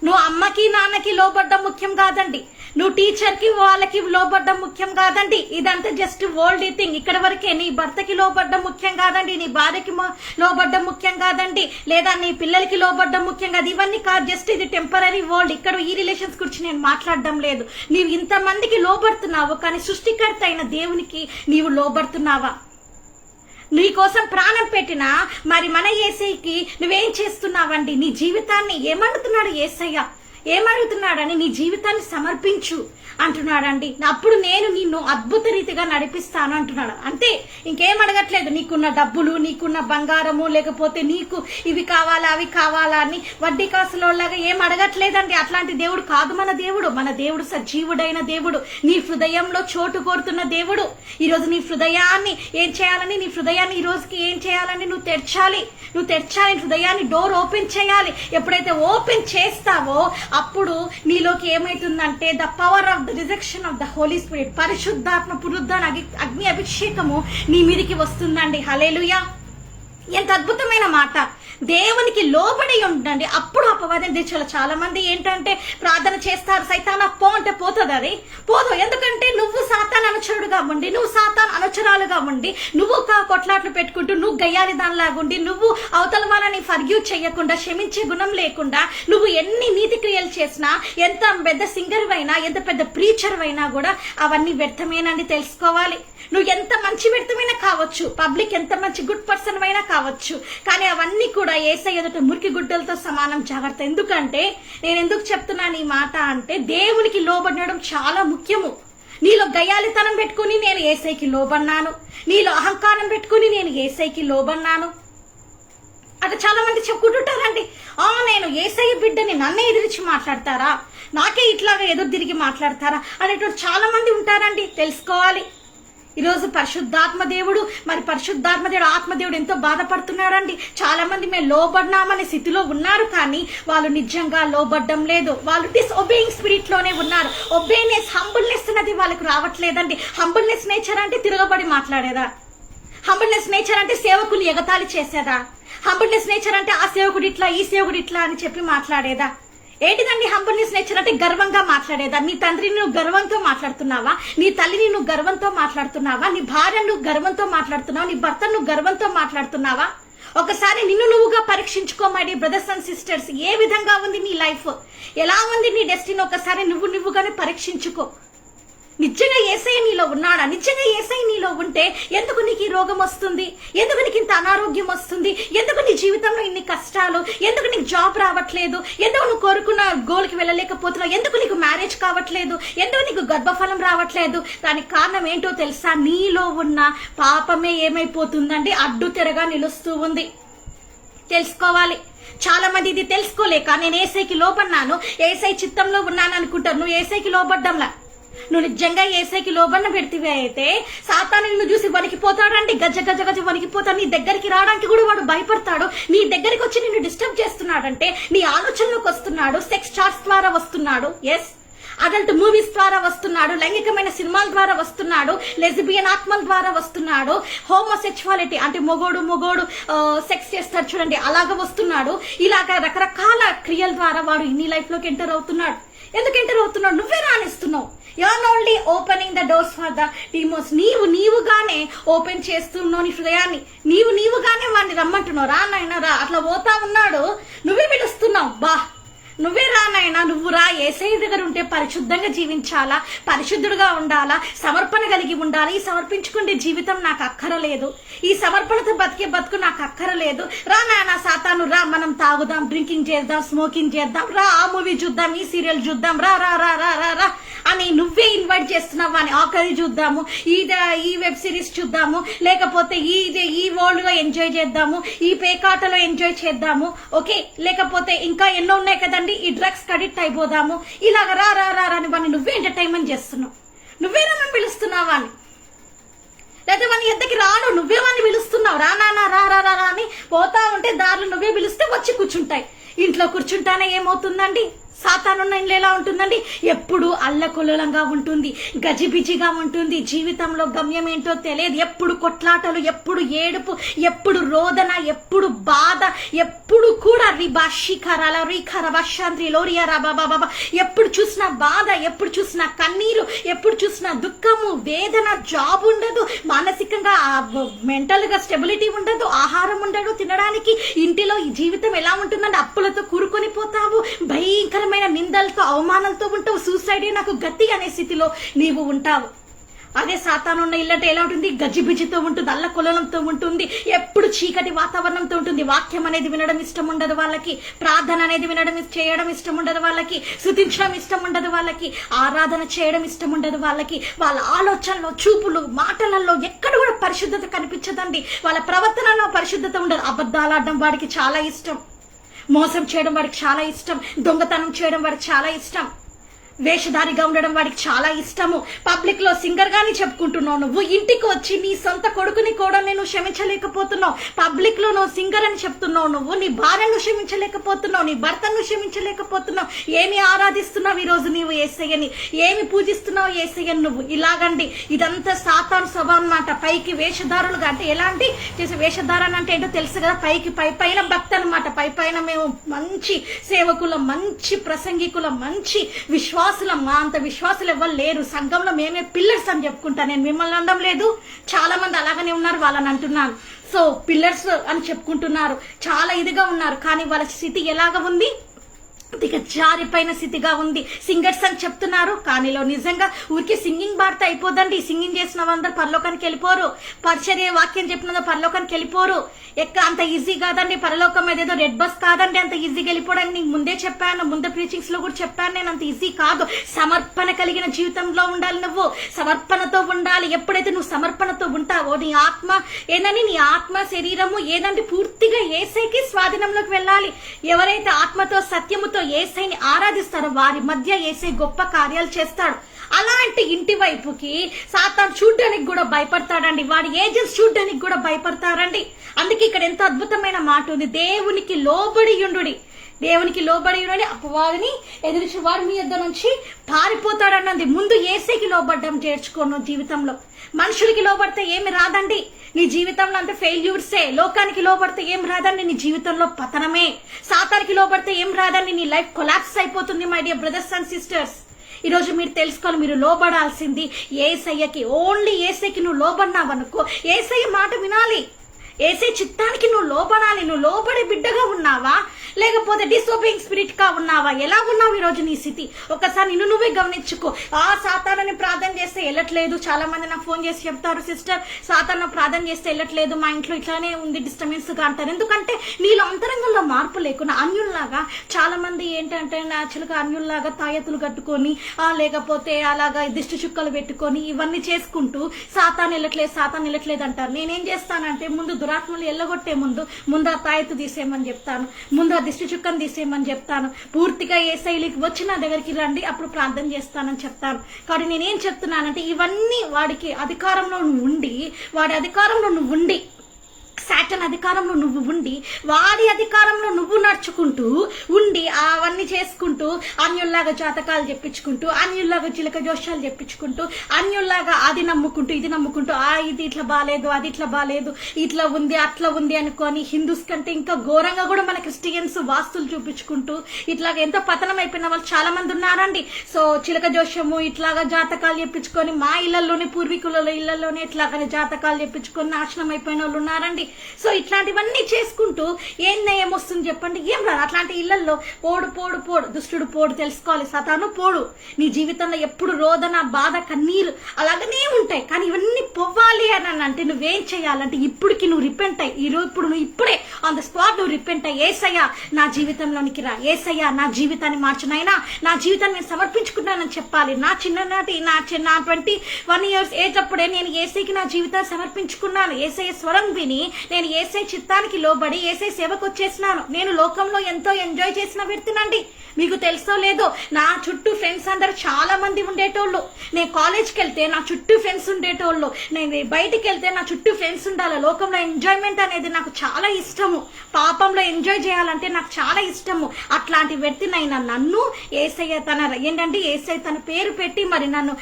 నువ్వు అమ్మకి నాన్నకి లోబడ్డం ముఖ్యం కాదండి. నువ్వు టీచర్కి వాళ్ళకి లోబడ్డం ముఖ్యం కాదండి. ఇదంతా జస్ట్ వరల్డ్ థింగ్. ఇక్కడ వరకే. నీ భర్తకి లోబడ్డం ముఖ్యం కాదండి, నీ భార్యకి లోబడ్డం ముఖ్యం కాదండి, లేదా నీ పిల్లలకి లోబడ్డం ముఖ్యం కాదు. ఇవన్నీ కాదు, జస్ట్ ఇది టెంపరీ వరల్డ్. ఇక్కడ ఈ రిలేషన్స్ గురించి నేను మాట్లాడడం లేదు. నీవు ఇంతమందికి లోబడుతున్నావు, కానీ సృష్టికర్త అయిన దేవునికి నీవు లోబడుతున్నావా? నీ కోసం ప్రాణం పెట్టినా మరి మన యేసయ్యకి నువ్వేం చేస్తున్నావండి? నీ జీవితాన్ని ఏమడుగుతున్నాడు యేసయ్య? ఏమడుగుతున్నాడని నీ జీవితాన్ని సమర్పించు అంటున్నాడండి. అప్పుడు నేను నిన్ను అద్భుత రీతిగా నడిపిస్తాను అంటున్నాడు. అంతే, ఇంకేం అడగట్లేదు. నీకున్న డబ్బులు, నీకున్న బంగారము, లేకపోతే నీకు ఇవి కావాలా అవి కావాలా అని వడ్డీ కాసులోలాగా ఏం అడగట్లేదండి. అట్లాంటి దేవుడు కాదు మన దేవుడు. మన దేవుడు సజీవుడైన దేవుడు, నీ హృదయంలో చోటు కోరుతున్న దేవుడు. ఈరోజు నీ హృదయాన్ని ఏం చేయాలని, నీ హృదయాన్ని ఈ రోజుకి ఏం చేయాలని నువ్వు తెరచాలి. హృదయాన్ని డోర్ ఓపెన్ చేయాలి. ఎప్పుడైతే ఓపెన్ చేస్తావో అప్పుడు నీలోకి ఏమైతుందంటే the power of the rejection of the Holi Spirit, పరిశుద్ధాత్మ పునరుద్ధరణ అగ్ని అభిషేకము నీ మీదికి వస్తుందండి. హల్లెలూయా. ఎంత అద్భుతమైన మాట. దేవునికి లోబడి ఉండండి, అప్పుడు అపవాదం దిశలో. చాలా మంది ఏంటంటే ప్రార్థన చేస్తారు, సైతానా పో అంటే పోతుంది. అది పోదు. ఎందుకంటే నువ్వు సాతాన్ అనుచరుడుగా ఉండి, నువ్వు సాతాన్ అనుచరాలుగా ఉండి, నువ్వు కొట్లాట్లు పెట్టుకుంటూ, నువ్వు గయ్యాలి దానిలాగా ఉండి, నువ్వు అవతల వాళ్ళని ఫర్గ్యూ చేయకుండా, క్షమించే గుణం లేకుండా, నువ్వు ఎన్ని నీతి క్రియలు చేసినా, ఎంత పెద్ద సింగర్ అయినా, ఎంత పెద్ద ప్రీచర్ అయినా కూడా అవన్నీ వ్యర్థమేనండి. తెలుసుకోవాలి. నువ్వు ఎంత మంచి వ్యర్థమైనా కావచ్చు, పబ్లిక్ ఎంత మంచి గుడ్ పర్సన్ అయినా కావచ్చు, కానీ అవన్నీ కూడా యేసయ్య ఎదుట మురికి గుడ్డలతో సమానం. జాగ్రత్త. ఎందుకంటే నేను ఎందుకు చెప్తున్నాను ఈ మాట అంటే, దేవునికి లోబడడం చాలా ముఖ్యము. నీలో గయ్యాలితనం పెట్టుకుని నేను యేసయ్యకి లోబడినాను, నీలో అహంకారం పెట్టుకుని నేను యేసయ్యకి లోబడినాను అట్లా చాలా మంది చెప్పుకుంటుంటారండి. నేను యేసయ్య బిడ్డని, నన్నే ఎదిరించి మాట్లాడతారా, నాకే ఇట్లాగా ఎదురు తిరిగి మాట్లాడతారా అనేటువంటి చాలా మంది ఉంటారండి. తెలుసుకోవాలి. ఈరోజు పరిశుద్ధాత్మ దేవుడు ఆత్మదేవుడు ఎంతో బాధపడుతున్నాడండి. చాలా మంది మేము లోబడినామనే స్థితిలో ఉన్నారు, కానీ వాళ్ళు నిజంగా లోబడ్డం లేదు. వాళ్ళు డిస్ఒబేయింగ్ స్పిరిట్ లోనే ఉన్నారు. ఒబేనెస్, హంబుల్నెస్ అనేది వాళ్ళకి రావట్లేదండి. హంబుల్నెస్ నేచర్ అంటే తిరగబడి మాట్లాడేదా? హంబుల్నెస్ నేచర్ అంటే సేవకులు ఎగతాళి చేసేదా? హంబుల్నెస్ నేచర్ అంటే ఆ సేవకుడు ఇట్లా, ఈ సేవకుడు ఇట్లా అని చెప్పి మాట్లాడేదా? ఏంటిదండి హంబుల్నెస్ నేచర్ అంటే? గర్వంగా మాట్లాడేదా? నీ తండ్రిని నువ్వు గర్వంతో మాట్లాడుతున్నావా? నీ తల్లిని నువ్వు గర్వంతో మాట్లాడుతున్నావా? నీ భార్యను నువ్వు గర్వంతో మాట్లాడుతున్నావా? నీ భర్తను నువ్వు గర్వంతో మాట్లాడుతున్నావా? ఒకసారి నిన్ను నువ్వుగా పరీక్షించుకో my dear brothers and sisters. ఏ విధంగా ఉంది నీ లైఫ్, ఎలా ఉంది నీ డెస్టినీ? ఒకసారి నువ్వుగానే పరీక్షించుకో. నిజంగా యేసయ్య నీలో ఉన్నాడా? నిజంగా యేసయ్య నీలో ఉంటే ఎందుకు నీకు ఈ రోగం వస్తుంది? ఎందుకు నీకు ఇంత అనారోగ్యం వస్తుంది? ఎందుకు నీ జీవితంలో ఇన్ని కష్టాలు? ఎందుకు నీకు జాబ్ రావట్లేదు? ఎందుకు నువ్వు కోరుకున్న గోల్కి వెళ్ళలేకపోతున్నావు? ఎందుకు నీకు మ్యారేజ్ కావట్లేదు? ఎందుకు నీకు గర్భఫలం రావట్లేదు? దానికి కారణం ఏంటో తెలుసా? నీలో ఉన్న పాపమే ఏమైపోతుందండి, అడ్డు తెరగా నిలుస్తూ ఉంది. తెలుసుకోవాలి. చాలా మంది ఇది తెలుసుకోలేక నేను యేసయ్యకి లోబడినాను, యేసయ్య చిత్తంలో ఉన్నాను అనుకుంటారు. నువ్వు యేసయ్యకి లోబడ్డంలా. నువ్వు నిజంగా యేసయ్యకి లోబడిన పెడితే అయితే సాతాను నిన్ను చూసి వణికిపోతాడండి, గజ గజ గజ వణికిపోతాడు. నీ దగ్గరికి రావడానికి కూడా వాడు భయపడతాడు. నీ దగ్గరికి వచ్చి నిన్ను డిస్టర్బ్ చేస్తున్నాడంటే నీ ఆలోచనలోకి వస్తున్నాడు, సెక్స్ చాట్స్ ద్వారా వస్తున్నాడు, ఎస్ అడల్ట్ మూవీస్ ద్వారా వస్తున్నాడు, లైంగికమైన సినిమాల ద్వారా వస్తున్నాడు, లెస్బియన్ ఆత్మల ద్వారా వస్తున్నాడు, హోమోసెక్చువాలిటీ అంటే మొగోడు సెక్స్ చేస్తాడు చూడండి అలాగ వస్తున్నాడు. ఇలాగ రకరకాల క్రియల ద్వారా వాడు నీ లైఫ్ లోకి ఎంటర్ అవుతున్నాడు. ఎందుకు ఎంటర్ అవుతున్నాడు? నువ్వే రాణిస్తున్నావు. You're only opening the doors for the demons. నీవుగానే ఓపెన్ చేస్తున్నావు నీ హృదయాన్ని, నీవుగానే వాడిని రమ్మంటున్నావు. రా నాయన రా, అట్లా పోతా ఉన్నాడు, నువ్వే పిలుస్తున్నావు. నువ్వే రా నాయనా, నువ్వు రా. యేసయ్య దగ్గర ఉంటే పరిశుద్ధంగా జీవించాలా, పరిశుద్ధుడుగా ఉండాలా, సమర్పణ కలిగి ఉండాలి. ఈ సమర్పించుకునే జీవితం నాకు అక్కరలేదు, ఈ సమర్పణతో బతికే బతుకు నాకు అక్కరలేదు. రా నాయనా సాతాను రా, మనం తాగుదాం, డ్రింకింగ్ చేద్దాం, స్మోకింగ్ చేద్దాం, రా ఆ మూవీ చూద్దాం, ఈ సీరియల్ చూద్దాం, రా రా రా రా రా రా అని నువ్వే ఇన్వైట్ చేస్తున్నావు. అని ఆఖరి చూద్దాము, ఈ వెబ్ సిరీస్ చూద్దాము, లేకపోతే ఈ వరల్డ్ లో ఎంజాయ్ చేద్దాము, ఈ పేకాటలో ఎంజాయ్ చేద్దాము, ఓకే, లేకపోతే ఇంకా ఎన్నో ఉన్నాయి కదండి, ఈ డ్రగ్స్ అడిక్ట్ అయిపోదాము, ఇలాగ రా రా రా అని వాడిని నువ్వే ఎంటర్టైన్మెంట్ చేస్తున్నావు. నువ్వే నన్ను పిలుస్తున్నావు అని, లేదా వాని ఎద్దకి రాను, నువ్వే వాడిని పిలుస్తున్నావు. రా నాన్న రా రా రా అని పోతా ఉంటే దారులు నువ్వే పిలిస్తే వచ్చి కూర్చుంటాయి. ఇంట్లో కూర్చుంటానే ఏమవుతుందండి? సాతానున్న ఇంట్లో ఎలా ఉంటుందండి? ఎప్పుడు అల్లకొల్లంగా ఉంటుంది, గజిబిజిగా ఉంటుంది, జీవితంలో గమ్యం ఏంటో తెలియదు, ఎప్పుడు కొట్లాటలు, ఎప్పుడు ఏడుపు, ఎప్పుడు రోదన, ఎప్పుడు బాధ, ఎప్పుడు కూడా రిబాషికరాల రీఖర వర్షాంత్రి లోరియరా బాబా, ఎప్పుడు చూసినా బాధ, ఎప్పుడు చూసినా కన్నీరు, ఎప్పుడు చూసినా దుఃఖము, వేదన, జాబ్ ఉండదు, మానసికంగా మెంటల్ గా స్టెబిలిటీ ఉండదు, ఆహారం ఉండదు తినడానికి. ఇంటిలో ఈ జీవితం ఎలా ఉంటుందంటే అప్పులతో కూరుకొని పోతావు, భయంకరమైన నిందలతో అవమానాలతో ఉంటావు, సూసైడ్ నాకు గతి అనే స్థితిలో నీవు ఉంటావు. అదే సాతానున్న ఇల్లంటే ఎలా ఉంటుంది? గజిబిజితో ఉంటుంది, అల్లకొల్లంతో ఉంటుంది, ఎప్పుడు చీకటి వాతావరణంతో ఉంటుంది. వాక్యం అనేది వినడం ఇష్టం ఉండదు వాళ్ళకి, ప్రార్థన అనేది చేయడం ఇష్టం ఉండదు వాళ్ళకి, స్తుతించడం ఇష్టం ఉండదు వాళ్ళకి, ఆరాధన చేయడం ఇష్టం ఉండదు వాళ్ళకి. వాళ్ళ ఆలోచనలో, చూపులు, మాటలలో ఎక్కడ కూడా పరిశుద్ధత కనిపించదండి. వాళ్ళ ప్రవర్తనలో పరిశుద్ధత ఉండదు. అబద్ధాలు ఆడడం వాడికి చాలా ఇష్టం, మోసం చేయడం వాడికి చాలా ఇష్టం, దొంగతనం చేయడం వాడికి చాలా ఇష్టం, వేషధారిగా ఉండడం వాడికి చాలా ఇష్టము. పబ్లిక్ లో సింగర్ గాని చెప్పుకుంటున్నావు, నువ్వు ఇంటికి వచ్చి నీ సొంత కొడుకుని కూడా నేను క్షమించలేకపోతున్నావు. పబ్లిక్ లో నువ్వు సింగర్ అని చెప్తున్నావు, నువ్వు నీ భార్యను క్షమించలేకపోతున్నావు, నీ భర్తను క్షమించలేకపోతున్నావు. ఏమి ఆరాధిస్తున్నావు ఈ రోజు నీవు యేసయ్యని? ఏమి పూజిస్తున్నావు యేసయ్యని నువ్వు? ఇలాగండి, ఇదంతా సాతాను స్వభావం అన్నమాట. పైకి వేషధారులుగా అంటే ఎలాంటి చేసే వేషధారణ అంటే ఏంటో తెలుసు కదా, పైకి పైన భక్తి అనమాట. పైన మేము మంచి సేవకులం, మంచి ప్రసంగికులం, మంచి విశ్వాసులం. మా అంత విశ్వాసులు ఎవరు లేరు సంఘంలో, మేమే పిల్లర్స్ అని చెప్పుకుంటా. నేను మిమ్మల్ని అనడం లేదు, చాలా మంది అలాగనే ఉన్నారు, వాళ్ళని అంటున్నాను. సో పిల్లర్స్ అని చెప్పుకుంటున్నారు, చాలా ఇదిగా ఉన్నారు, కానీ వాళ్ళ స్థితి ఎలాగ ఉంది? దిగజారిపోయిన స్థితిగా ఉంది. సింగర్స్ అని చెప్తున్నారు, కానీలో నిజంగా ఊరికి సింగింగ్ పాడితే అయిపోదండి. సింగింగ్ చేసిన వాళ్ళందరూ పరలోకానికి వెళ్ళిపోరు, పరిచర్య వాక్యం చెప్పిన పరలోకానికి వెళ్ళిపోరు. అంత ఈజీ కాదండి పరలోకం మీద, ఏదో రెడ్ బస్ కాదండి అంత ఈజీగా వెళ్ళిపోవడానికి. నీకు ముందే చెప్పాను, ముందు ప్రీచింగ్స్ లో కూడా చెప్పాను నేను, అంత ఈజీ కాదు. సమర్పణ కలిగిన జీవితంలో ఉండాలి, నువ్వు సమర్పణతో ఉండాలి. ఎప్పుడైతే నువ్వు సమర్పణతో ఉంటావో నీ ఆత్మ నీ ఆత్మ శరీరము ఏదంటే పూర్తిగా యేసయ్యకి స్వాధీనంలోకి వెళ్ళాలి. ఎవరైతే ఆత్మతో సత్యముతో యేసయ్యని ఆరాధిస్తారో వారి మధ్య యేసయ్య గొప్ప కార్యాలు చేస్తాడు. అలాంటి ఇంటి వైపుకి సాతాను చూడ్డానికి కూడా భయపడతాడండి, వాడి ఏజెంట్స్ చూడ్డానికి కూడా భయపడతారండి. అందుకే ఇక్కడ ఎంత అద్భుతమైన మాట ఉంది, దేవునికి లోబడి యుండుడి. దేవునికి లోబడి యుండుడి, అపవాదిని ఎదిరించి వాడు మీ యొద్ద నుంచి పారిపోతాడన్నది. ముందు యేసయ్యకి లోబడ్డం చేర్చుకోను జీవితంలో. మనుషులకి లోబడితే ఏమి రాదండి నీ జీవితంలో, అంత ఫెయిల్యూర్సే. లోకానికి లోబడితే ఏం రాదండి నీ జీవితంలో, పతనమే. సాతానికి లోబడితే ఏం రాదండి, నీ లైఫ్ కొలాప్స్ అయిపోతుంది. My dear brothers and sisters, ఈ రోజు మీరు తెలుసుకోవాలి, మీరు లోబడాల్సింది యేసయ్యకి. ఓన్లీ యేసయ్యకి నువ్వు లోబడినావనుకో, యేసయ్య మాట వినాలి, యేసయ్య చిత్తానికి నువ్వు లోబడాలి. నువ్వు లోబడే బిడ్డగా ఉన్నావా, లేకపోతే డిసోబేయింగ్ స్పిరిట్ గా ఉన్నావా? ఎలా ఉన్నావు ఈ రోజు నీ స్థితి? ఒకసారి నిన్ను నువ్వే గమనించుకో. సాతానని ప్రార్థన చేస్తే వెళ్ళట్లేదు. చాలా మంది నాకు ఫోన్ చేసి చెప్తారు, సిస్టర్ సాతాను ప్రార్థన చేస్తే వెళ్ళట్లేదు, మా ఇంట్లో ఇట్లానే ఉంది డిస్టర్బెన్స్ గా అంటారు. ఎందుకంటే నీలో అంతరంగంలో మార్పు లేకుండా అన్యుల్లాగా చాలా మంది ఏంటంటే న్యాచురల్గా అన్యుల్లాగా తాయెత్తులు కట్టుకొని లేకపోతే అలాగా దిష్టి చుక్కలు పెట్టుకొని ఇవన్నీ చేసుకుంటూ సాతాను వెళ్ళట్లేదు అంటారు. నేనేం చేస్తానంటే ముందు దురాత్మలు ఎల్లగొట్టే ముందు ఆ తాయెత్తు తీసేయమని చెప్తాను, ముందు ఆ దిష్టి చుక్కను తీసేయమని చెప్తాను. పూర్తిగా యేసయ్యకి వచ్చి నా దగ్గరికి రండి, అప్పుడు ప్రార్థన చేస్తానని చెప్తాను. కాబట్టి నేనేం చెప్తున్నానంటే ఇవన్నీ వాడికి అధికారంలో నువ్వు ఉండి, వాడి అధికారంలో నువ్వు ఉండి, సాటన్ అధికారంలో నువ్వు ఉండి, వాడి అధికారంలో నువ్వు నడుచుకుంటూ ఉండి అవన్నీ చేసుకుంటూ అన్యుల్లాగా జాతకాలు చెప్పించుకుంటూ, అన్యుల్లాగా చిలక జోషాలు చెప్పించుకుంటూ, అన్యుల్లాగా అది నమ్ముకుంటూ ఇది నమ్ముకుంటూ, ఇది ఇట్లా బాలేదు, అది ఇట్లా బాలేదు, ఇట్లా ఉంది అట్లా ఉంది అనుకొని, హిందూస్ కంటే ఇంకా ఘోరంగా కూడా మన క్రిస్టియన్స్ వాస్తులు చూపించుకుంటూ ఇట్లాగా ఎంతో పతనం అయిపోయిన వాళ్ళు చాలా మంది ఉన్నారండి. సో చిలక జోషము ఇట్లాగా జాతకాలు చెప్పించుకొని మా ఇళ్లలోనే, పూర్వీకుల ఇళ్లలోనే ఇట్లాగా జాతకాలు చెప్పించుకొని నాశనం అయిపోయిన వాళ్ళు ఉన్నారండి. సో ఇట్లాంటివన్నీ చేసుకుంటూ ఏమొస్తుంది చెప్పండి? ఏం రాదు. అట్లాంటి ఇళ్లలో పోడు పోడు పోడు, దుష్టుడు పోడు, తెలుసుకోవాలి. సతాను పోడు. నీ జీవితంలో ఎప్పుడు రోదన, బాధ, కన్నీరు అలాగనే ఉంటాయి. కానీ ఇవన్నీ పోవాలి అని అంటే నువ్వేం చేయాలంటే ఇప్పటికి నువ్వు రిపెంట్ అయ్యి, ఇప్పుడు నువ్వు ఇప్పుడే ఆన్ ద స్పాట్ నువ్వు రిపెంట్ అయ్యి, యేసయ్యా నా జీవితంలోనికి రా, యేసయ్యా నా జీవితాన్ని మార్చునైనా, నా జీవితాన్ని నేను సమర్పించుకున్నానని చెప్పాలి. నా చిన్ననాటి నా 21 years ఏజ్ అప్పుడే నేను యేసయ్యకి నా జీవితాన్ని సమర్పించుకున్నాను. యేసయ్య స్వరం విని నేను యేసయ్య చిత్తానికి లోబడి యేసయ్య సేవకు వచ్చేసినాను. నేను లోకంలో ఎంతో ఎంజాయ్ చేసిన వ్యక్తినండి. మీకు తెలుసో లేదో, నా చుట్టూ ఫ్రెండ్స్ అందరు చాలా మంది ఉండేటోళ్ళు. నేను కాలేజ్కి వెళ్తే నా చుట్టూ ఫ్రెండ్స్ ఉండేటోళ్ళు. నేను బయటికి వెళ్తే నా చుట్టూ ఫ్రెండ్స్ ఉండాలి. లోకంలో ఎంజాయ్మెంట్ అనేది నాకు చాలా ఇష్టము. పాపంలో ఎంజాయ్ చేయాలంటే నాకు చాలా ఇష్టము. అట్లాంటి వ్యక్తినైనా నన్ను యేసయ్య యేసయ్య తన పేరు పెట్టి మరి నన్ను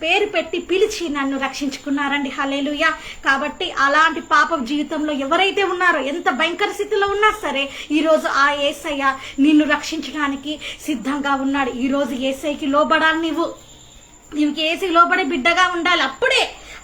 పేరు పెట్టి పిలిచి నన్ను రక్షించుకున్నారండి. హల్లెలూయా. కాబట్టి అలాంటి పాప జీవితంలో ఎవరైతే ఉన్నారో, ఎంత భయంకర స్థితిలో ఉన్నా సరే, ఈ రోజు ఆ యేసయ్య నిన్ను రక్షించడానికి సిద్ధంగా ఉన్నాడు. ఈ రోజు యేసయ్యకి లోబడాలి. నీవుకి యేసయ్యకి లోబడే బిడ్డగా ఉండాలి.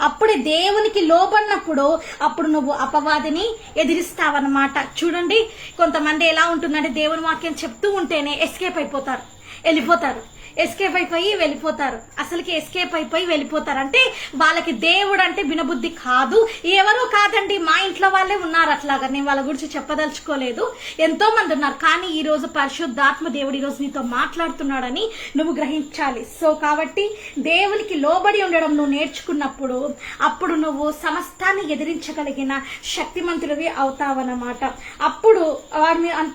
అప్పుడే దేవునికి లోబడినప్పుడు అప్పుడు నువ్వు అపవాదిని ఎదిరిస్తావన్నమాట. చూడండి, కొంతమంది ఎలా ఉంటుందంటే దేవుని వాక్యం చెప్తూ ఉంటేనే ఎస్కేప్ అయిపోతారు, వెళ్ళిపోతారు. ఎస్కేప్ అయిపోయి వెళ్ళిపోతారు. అసలుకి ఎస్కేప్ అయిపోయి వెళ్ళిపోతారు. అంటే వాళ్ళకి దేవుడు అంటే వినబుద్ధి కాదు. ఎవరో కాదండి, మా ఇంట్లో వాళ్ళే ఉన్నారు. అట్లాగా నేను వాళ్ళ గురించి చెప్పదలుచుకోలేదు. ఎంతో మంది ఉన్నారు. కానీ ఈ రోజు పరిశుద్ధాత్మ దేవుడు ఈ రోజు నీతో మాట్లాడుతున్నాడని నువ్వు గ్రహించాలి. సో కాబట్టి దేవునికి లోబడి ఉండడం నువ్వు నేర్చుకున్నప్పుడు అప్పుడు నువ్వు సమస్తాన్ని ఎదిరించగలిగిన శక్తిమంతుడివి అవుతావన్నమాట. అప్పుడు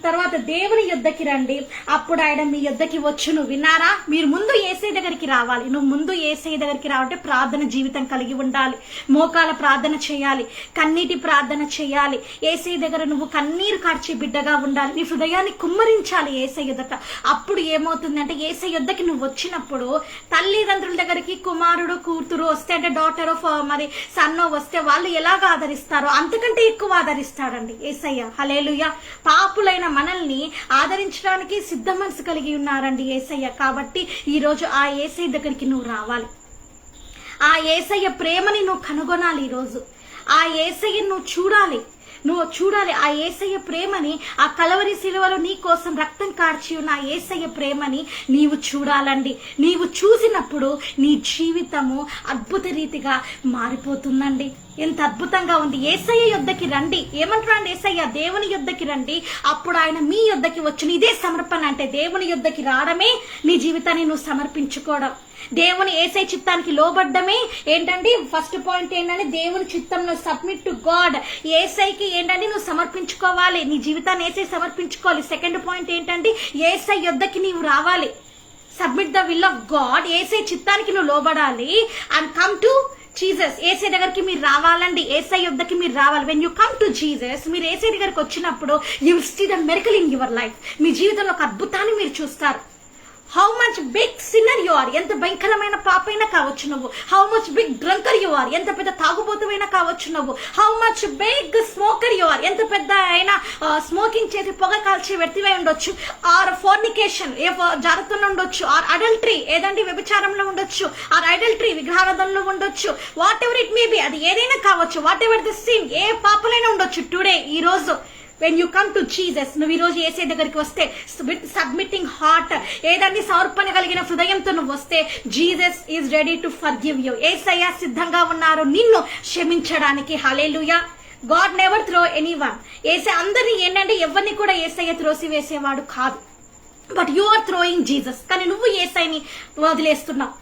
తర్వాత దేవుని యుద్ధకి రండి, అప్పుడు ఆయన మీ యుద్ధకి వచ్చును. విన్నారా? మీరు ముందు యేసయ్య దగ్గరికి రావాలి. నువ్వు ముందు యేసయ్య దగ్గరికి రావాలంటే ప్రార్థన జీవితం కలిగి ఉండాలి. మోకాల ప్రార్థన చేయాలి, కన్నీటి ప్రార్థన చేయాలి. యేసయ్య దగ్గర నువ్వు కన్నీరు కార్చే బిడ్డగా ఉండాలి. నీ హృదయాన్ని కుమ్మరించాలి యేసయ్య ఎదుట. అప్పుడు ఏమవుతుందంటే యేసయ్య యొద్దకి నువ్వు వచ్చినప్పుడు తల్లిదండ్రుల దగ్గరికి కుమారుడు కూతురు వస్తే, అంటే డాటర్ ఆఫ్ మరి సన్నో వస్తే వాళ్ళు ఎలాగ ఆదరిస్తారో అంతకంటే ఎక్కువ ఆదరిస్తాడండి యేసయ్య. హల్లెలూయా. పాపులైన మనల్ని ఆదరించడానికి సిద్ధ మనసు కలిగి ఉన్నారండి యేసయ్య. కాబట్టి ఈ రోజు ఆ యేసయ్య దగ్గరికి నువ్వు రావాలి. ఆ యేసయ్య ప్రేమని నువ్వు కనుగొనాలి. ఈరోజు ఆ యేసయ్యను నువ్వు చూడాలి. ఆ యేసయ్య ప్రేమని, ఆ కలవరి శిలువలో నీ కోసం రక్తం కార్చి ఉన్న ఆ యేసయ్య ప్రేమని నీవు చూడాలండి. నీవు చూసినప్పుడు నీ జీవితము అద్భుత రీతిగా మారిపోతుందండి. ఎంత అద్భుతంగా ఉంది. యేసయ్య యొద్దకి రండి. ఏమంటాడు యేసయ్య? దేవుని యొద్దకి రండి, అప్పుడు ఆయన మీ యొద్దకి వచ్చును. ఇదే సమర్పణ అంటే. దేవుని యొద్దకి రావడమే నీ జీవితాన్ని నువ్వు సమర్పించుకోవడం. దేవుని యేసయ్య చిత్తానికి లోబడ్డమే ఏంటండి ఫస్ట్ పాయింట్ ఏంటంటే దేవుని చిత్తంలో సబ్మిట్ టు గాడ్. యేసయ్యకి ఏంటంటే నువ్వు సమర్పించుకోవాలి, నీ జీవితాన్ని యేసయ్య సమర్పించుకోవాలి. సెకండ్ పాయింట్ ఏంటంటే యేసయ్య యొద్దకి నీవు రావాలి. Submit the will of God. Yesayya చిత్తానికి నువ్వు లోబడాలి. And come to Jesus. Yesayya దగ్గరికి మీరు రావాలండి. యేసయ్య యొద్దకి మీరు రావాలి. When you come to Jesus, మీరు యేసయ్య దగ్గరికి వచ్చినప్పుడు you will see the miracle in your life. మీ జీవితంలో ఒక అద్భుతాన్ని మీరు చూస్తారు. How much big sinner you are, ఎంత భయంకరమైన పాపైనా కావచ్చు నువ్వు. How much big drunker you are, ఎంత పెద్ద తాగుబోతువైనా కావచ్చు నువ్వు. How much big smoker you are, ఎంత పెద్ద అయినా స్మోకింగ్ చేసి పొగ కాల్చే వ్యక్తివై ఉండొచ్చు. ఆర్ ఫోర్నికేషన్ జాగ్రత్తలో ఉండొచ్చు. ఆర్ అడల్టరీ ఏదండి వ్యభిచారంలో ఉండొచ్చు. ఆర్ అడల్టరీ విగ్రహారాధనలో ఉండొచ్చు. What ever it may be, అది ఏదైనా కావచ్చు. వాట్ ఎవర్ ది సిన్, ఏ పాపలైనా ఉండొచ్చు. టుడే ఈ రోజు when you come to Jesus, నువ్వు ఈ రోజు యేసయ్య దగ్గరికి వస్తే సబ్మిటింగ్ హార్ట్, ఏదాన్ని సమర్పణ కలిగిన హృదయంతో నువ్వు వస్తే Jesus is ready to forgive you. Yesayya సిద్ధంగా ఉన్నారు నిన్ను క్షమించడానికి. Hallelujah. God never throw anyone. Yesayya అందరినీ ఏంటంటే ఎవరిని కూడా యేసయ్య త్రోసి వేసేవాడు కాదు. But you are throwing Jesus. కానీ నువ్వు యేసయ్యని వదిలేస్తున్నావు.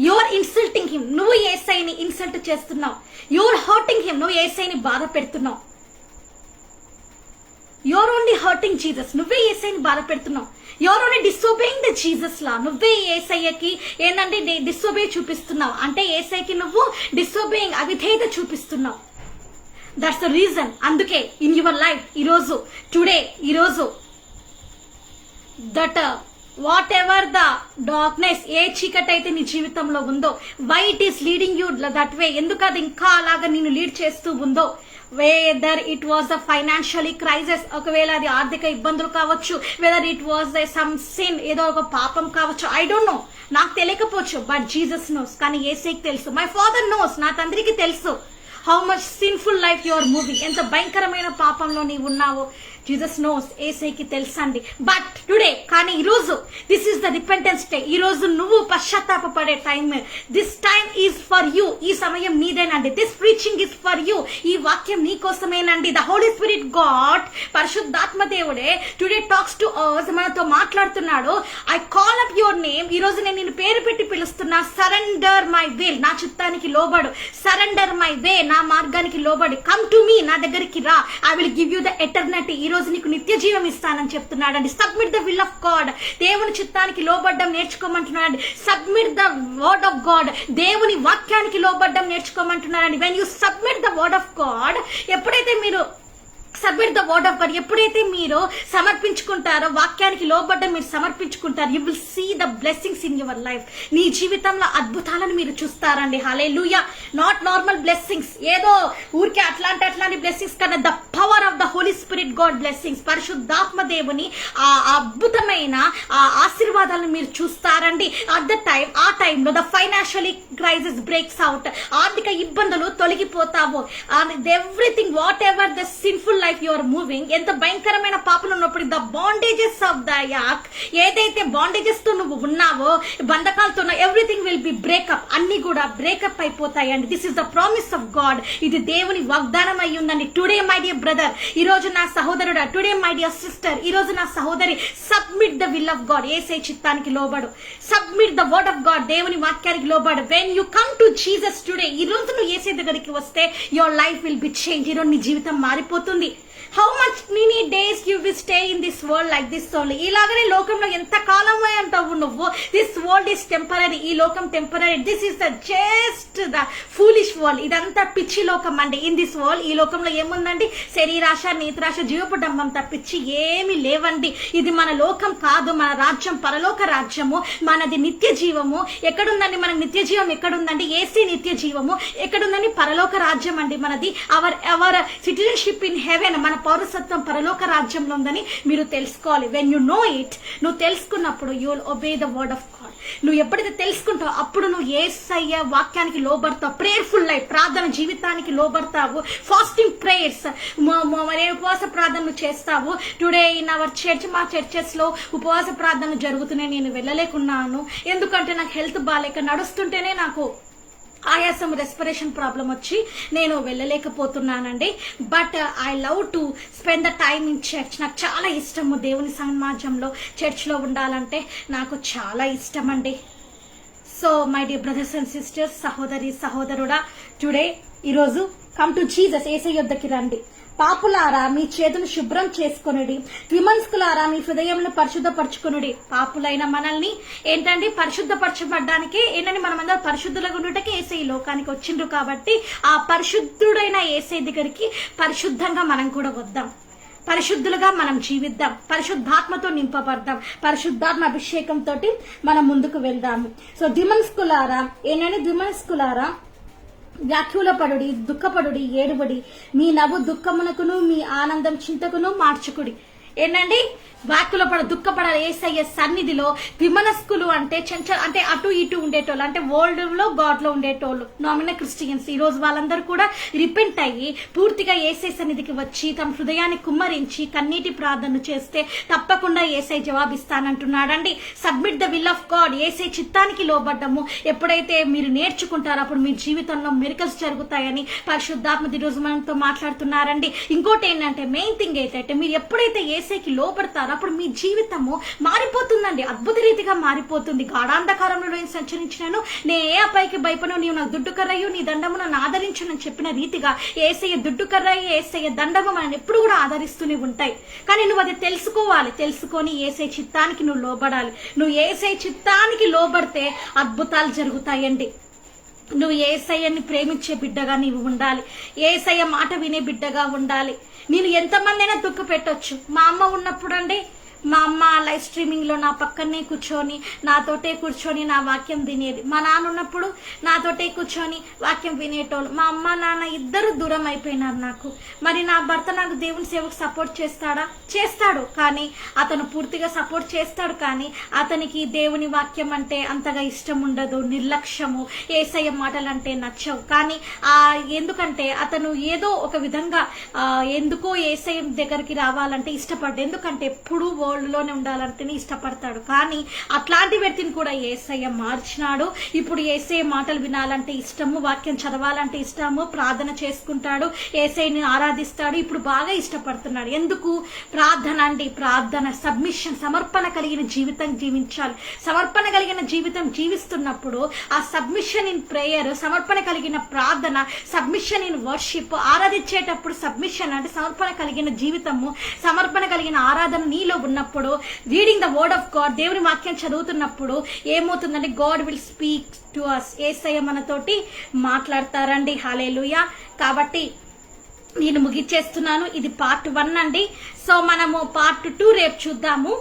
You are insulting him. నువ్వు యేసయ్యని ఇన్సల్ట్ చేస్తున్నావు. You are hurting him. నువ్వు యేసయ్యని బాధ పెడుతున్నావు. You're only hurting Jesus. నువ్వే ఏసైని బాధ పెడుతున్నావు. You're only disobeying the Jesus law. నువ్వే ఏసయ్యకి ఏంటంటే డిసోబే చూపిస్తున్నావు. అంటే ఏసైకి నువ్వు డిసోబేయింగ్ అవిధేయత చూపిస్తున్నావు. That's the reason. అందుకే ఇన్ యువర్ లైఫ్ ఈరోజు that whatever the darkness, ఏ చీకటి అయితే నీ జీవితంలో ఉందో, why it is leading you that way, ఎందుకు అది ఇంకా అలాగా నిన్ను లీడ్ చేస్తూ ఉందో, whether it was the financially crisis, ఒకవేళ అది ఆర్థిక ఇబ్బందులు కావచ్చు, whether it was the some sin, ఏదో ఒక పాపం కావచ్చు, ఐ డోంట్ నో, నాకు తెలియకపోవచ్చు, బట్ జీసస్ నోస్. కానీ యేసేకి తెలుసు. మై ఫాదర్ నోస్, నా తండ్రికి తెలుసు how much sinful life you are moving, ఎంత భయంకరమైన పాపంలో నీవు ఉన్నావో జీసస్ నోస్. ఏసైకి తెలుసండి. బట్ టుడే, కానీ ఈరోజు this is the repentance day. ఈ రోజు నువ్వు పశ్చాత్తాపడే time. This time is for you. ఈ సమయం నీదేనండి. This preaching is for you. ఈ వాక్యం నీ కోసమేనండి. ద హోలీ స్పిరిట్ గాడ్, పరిశుద్ధాత్మ దేవుడే టుడే టాక్స్ టు అస్, మనతో మాట్లాడుతున్నాడు. I call up your name. ఈ రోజు నేను నిన్ను పేరు పెట్టి పిలుస్తున్నా. సరెండర్ మై విల్, నా చిత్తానికి లోబడు. సరెండర్ మై వే, నా మార్గానికి లోబడి. కమ్ టు మీ, నా దగ్గరికి రా. I will give you the eternity. ఈ రోజు నీకు నిత్య జీవం ఇస్తానని చెప్తున్నాడండి. Submit the will of God. దేవుని చిత్తానికి లోబడ్డం నేర్చుకోమంటున్నాడండి. Submit the word of God. దేవుని వాక్యానికి లోబడ్డం నేర్చుకోమంటున్నాడండి. When you submit the word of God, ఎప్పుడైతే మీరు submit the word of God, ఎప్పుడైతే మీరు సమర్పించుకుంటారో, వాక్యానికి లోబడ్డం మీరు సమర్పించుకుంటారు, you will see the blessings in your life. నీ జీవితంలో అద్భుతాలను మీరు చూస్తారండి. హల్లెలూయా. నాట్ నార్మల్ బ్లెస్సింగ్స్, ఏదో ఊరికే అట్లాంటి బ్లెస్సింగ్స్ కన్నా the power of the Holi spirit God blessings, పరిశుద్ధాత్మ దేవుని ఆ అద్భుతమైన ఆ ఆశీర్వాదాలను మీరు చూస్తారండి. అట్ ద టైం, ఆ టైంలో the financially crisis breaks out. ఆర్థిక ఇబ్బందులు తొలగిపోతావు. Everything whatever the sinful life you are moving, ఎంత భయంకరమైన పాపలు ఉన్నప్పుడు the bondages of the yoke, ఏదైతే బాండేజెస్ తో నువ్వు ఉన్నావో, బంధకాలతో, ఎవ్రీథింగ్ విల్ బి బ్రేకప్. అన్ని కూడా బ్రేకప్ అయిపోతాయండి. This is the promise of God. ఇది దేవుని వాగ్దానం అయి ఉందండి. టుడే మై డియర్ బ్రదర్, ఈ రోజు నా సహోదరుడా, టుడే మై డియర్ సిస్టర్, ఈ రోజు నా సహోదరి, submit the will of God. యేసే చిత్తానికి లోబడు. Submit the word of God. దేవుని వాక్యానికి లోబడు. When you come to Jesus today, ఈ రోజు నువ్వు యేసే దగ్గరికి వస్తే your life will be change. ఈ రోజు నీ జీవితం మారిపోతుంది. How much many days you will stay in this world like this only? ఇలాగనే లోకంలో ఎంత కాలం అంటావు నువ్వు. This world is temporary. ఈ లోకం temporary. This is the just the foolish world. ఇదంతా పిచ్చి లోకం అండి. ఇన్ దిస్ వరల్డ్, ఈ లోకంలో ఏముందండి? శరీరాశ, నేత్రాశ, జీవపుడంబం తప్పించి ఏమి లేవండి. ఇది మన లోకం కాదు. మన రాజ్యం పరలోక రాజ్యము. మనది నిత్య జీవము. ఎక్కడుందండి మన నిత్య జీవం? ఎక్కడుందండి? ఏసీ నిత్య జీవము ఎక్కడుందండి? పరలోక రాజ్యం అండి మనది. అవర్ సిటిజన్షిప్ ఇన్ హెవెన్, మన పౌరసత్వం పరలోక రాజ్యంలో ఉందని మీరు తెలుసుకోవాలి. వెన్ యు నో ఇట్, నువ్వు తెలుసుకున్నప్పుడు you will obey the word of God. నువ్వు ఎప్పుడైతే తెలుసుకుంటావు, అప్పుడు నువ్వు యేసయ్య వాక్యానికి లోబడతావు. ప్రేయర్ఫుల్ లైఫ్, ప్రార్థన జీవితానికి లోబడతావు. ఫాస్టింగ్ ప్రేయర్స్, ఉపవాస ప్రార్థనలు చేస్తావు. టుడే ఇన్ అవర్ చర్చ్, మా చర్చెస్ లో ఉపవాస ప్రార్థనలు జరుగుతున్నాయి. నేను వెళ్ళలేకున్నాను, ఎందుకంటే నాకు హెల్త్ బాగాలేక, నడుస్తుంటేనే నాకు ఆయాసం, రెస్పిరేషన్ ప్రాబ్లం వచ్చి నేను వెళ్ళలేకపోతున్నానండి. But I love to spend the time in church. నాకు చాలా ఇష్టము దేవుని సమాజంలో, చర్చ్లో ఉండాలంటే నాకు చాలా ఇష్టం అండి. So my dear brothers and sisters, సహోదరి సహోదరుడా, టుడే ఈరోజు కమ్ టు జీసస్. యేసయ్య యొద్దకి రండి. పాపులారా, మీ చేతులు శుభ్రం చేసుకొనుడి. విమనస్కులారా, మీ హృదయంలో పరిశుద్ధపరచుకొనుడి. పాపులైన మనల్ని ఏంటండి పరిశుద్ధపరచబడ్డానికి, ఏంటంటే మనమందరం పరిశుద్ధులుగా ఉండటకే యేసయ్య ఈ లోకానికి వచ్చిండ్రు. కాబట్టి ఆ పరిశుద్ధుడైన యేసయ్య దగ్గరికి పరిశుద్ధంగా మనం కూడా వద్దాం. పరిశుద్ధులుగా మనం జీవిద్దాం. పరిశుద్ధాత్మతో నింపబడదాం. పరిశుద్ధాత్మ అభిషేకంతో మనం ముందుకు వెళ్దాము. సో ద్విమనస్కులారా, ఏంటంటే ద్విమనస్కులారా, వ్యాఖ్యులపడుడి, దుఃఖపడుడి, ఏడుబడి. మీ నవ్వు దుఃఖమునకును, మీ ఆనందం చింతకును మార్చుకుడి. ఏంటండి? వ్యాఖ్యులపడ, దుఃఖపడాలి. యేసయ్య సన్నిధిలో. విమనస్కులు అంటే అంటే అటు ఇటు ఉండేటోళ్ళు, అంటే వరల్డ్ లో గాడ్ లో ఉండేటోళ్ళు, నామినల్ క్రిస్టియన్స్. ఈ రోజు వాళ్ళందరూ కూడా రిపెంట్ అయ్యి పూర్తిగా యేసయ్య సన్నిధికి వచ్చి తమ హృదయాన్ని కుమ్మరించి కన్నీటి ప్రార్థన చేస్తే తప్పకుండా యేసయ్య జవాబిస్తానంటున్నాడండి. Submit the will of God. Yesayya చిత్తానికి లోబడ్డము ఎప్పుడైతే మీరు నేర్చుకుంటారో, అప్పుడు మీ జీవితంలో మిరకల్స్ జరుగుతాయని పరిశుద్ధాత్మ ఈ రోజు మనతో మాట్లాడుతున్నారండి. ఇంకోటి ఏంటంటే, మెయిన్ థింగ్ ఏంటంటే, మీరు ఎప్పుడైతే యేసయ్యకి లోబడతారో చేస్తారు. అప్పుడు మీ జీవితము మారిపోతుందండి, అద్భుత రీతిగా మారిపోతుంది. గాఢాంధకారంలో నేను సంచరించినాను, నే ఏ అపాయికి భయపడను, నీవు నాకు దుడ్డు కర్రయ్యు, నీ దండము నన్ను ఆదరించునని చెప్పిన రీతిగా యేసయ్య దుడ్డు కర్రయ్య, యేసయ్య దండము మనల్ని ఎప్పుడు కూడా ఆదరిస్తూనే ఉంటాయి. కానీ నువ్వు అది తెలుసుకోవాలి, తెలుసుకొని యేసయ్య చిత్తానికి నువ్వు లోబడాలి. నువ్వు యేసయ్య చిత్తానికి లోబడితే అద్భుతాలు జరుగుతాయండి. నువ్వు యేసయ్యని ప్రేమించే బిడ్డగా నీవు ఉండాలి, యేసయ్య మాట వినే బిడ్డగా ఉండాలి. నేను ఎంతమంది అయినా దుఃఖ పెట్టొచ్చు. మా అమ్మ ఉన్నప్పుడు అండి, మా అమ్మ లైవ్ స్ట్రీమింగ్ లో నా పక్కనే కూర్చొని నాతోటే కూర్చొని నా వాక్యం వినేది. మా నాన్న ఉన్నప్పుడు నాతోటే కూర్చొని వాక్యం వినేటోళ్ళు. మా అమ్మ నాన్న ఇద్దరు దూరం అయిపోయినారు నాకు. మరి నా భర్త నాకు దేవుని సేవకు సపోర్ట్ చేస్తాడా? చేస్తాడు, కానీ అతను పూర్తిగా సపోర్ట్ చేస్తాడు, కానీ అతనికి దేవుని వాక్యం అంటే అంతగా ఇష్టం ఉండదు, నిర్లక్ష్యము, యేసయ్య మాటలు అంటే నచ్చవు. కానీ ఎందుకంటే అతను ఏదో ఒక విధంగా ఎందుకో యేసయ్య దగ్గరికి రావాలంటే ఇష్టపడ్డాడు. ఎందుకంటే ఎప్పుడు లోనే ఉండాలంటేనే ఇష్టపడతాడు. కానీ అట్లాంటి వ్యక్తిని కూడా యేసయ్య మార్చినాడు. ఇప్పుడు యేసయ్య మాటలు వినాలంటే ఇష్టము, వాక్యం చదవాలంటే ఇష్టము, ప్రార్థన చేసుకుంటాడు, యేసయ్యని ఆరాధిస్తాడు. ఇప్పుడు బాగా ఇష్టపడుతున్నాడు. ఎందుకు? ప్రార్థన అండి, ప్రార్థన, సబ్మిషన్, సమర్పణ కలిగిన జీవితం జీవించాలి. సమర్పణ కలిగిన జీవితం జీవిస్తున్నప్పుడు ఆ సబ్మిషన్ ఇన్ ప్రేయర్, సమర్పణ కలిగిన ప్రార్థన, సబ్మిషన్ ఇన్ వర్షిప్, ఆరాధించేటప్పుడు సబ్మిషన్ అంటే సమర్పణ కలిగిన జీవితము, సమర్పణ కలిగిన ఆరాధన నీలో ఉన్నప్పుడు, reading the word of God, దేవుని వాక్యం చదువుతున్నప్పుడు ఏమవుతుందంటే God will speak to us, Yesayya మనతోటి మాట్లాడతారండి. హల్లెలూయా. కాబట్టి నేను ముగిచ్చేస్తున్నాను. ఇది పార్ట్ 1 అండి. సో మనము పార్ట్ 2 రేపు చూద్దాము.